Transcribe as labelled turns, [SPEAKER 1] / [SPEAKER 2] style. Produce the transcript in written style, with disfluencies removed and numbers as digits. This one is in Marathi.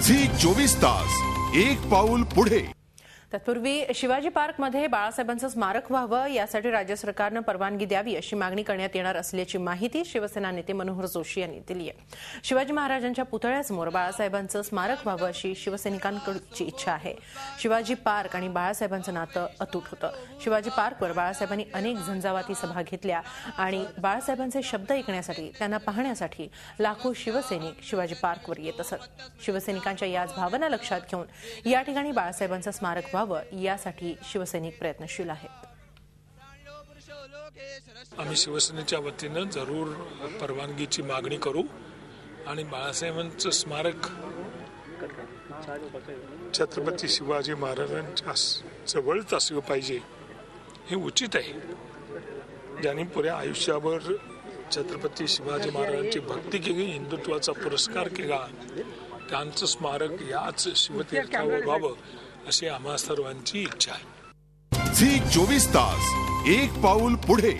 [SPEAKER 1] झी 24 तास एक पाऊल पुढे।
[SPEAKER 2] तत्पूर्वी शिवाजी पार्कमध्ये बाळासाहेबांचं स्मारक व्हावं यासाठी राज्य सरकारनं परवानगी द्यावी अशी मागणी करण्यात येणार असल्याची माहिती शिवसेना नेते मनोहर जोशी यांनी दिली आहे। शिवाजी महाराजांच्या पुतळ्यासमोर बाळासाहेबांचं स्मारक व्हावं अशी शिवसैनिकांकडची इच्छा आहे। शिवाजी पार्क आणि बाळासाहेबांचं नातं अतूट होतं। शिवाजी पार्कवर बाळासाहेबांनी अनेक झंझावाती सभा घेतल्या आणि बाळासाहेबांचे शब्द ऐकण्यासाठी त्यांना पाहण्यासाठी लाखो शिवसैनिक शिवाजी पार्कवर येत असत। शिवसैनिकांच्या याच भावना लक्षात घेऊन या ठिकाणी बाळासाहेबांचं स्मारक व्हावं यासाठी शिवसैनिक प्रयत्नशील आहेत।
[SPEAKER 3] आम्ही शिवसेनेच्या वतीनं जरूर परवानगीची मागणी करू आणि बाळासाहेबांचं स्मारक छत्रपती शिवाजी महाराजांच्या जवळच असलं पाहिजे हे उचित आहे। ज्यांनी पुऱ्या आयुष्यावर छत्रपती शिवाजी महाराजांची भक्ती केली, हिंदुत्वाचा पुरस्कार केला, त्यांचं स्मारक याच शिवतीर्थावर व्हावं अशी आम्हा सर्वांची इच्छा आहे।
[SPEAKER 1] झी 24 तास एक पाऊल पुढे।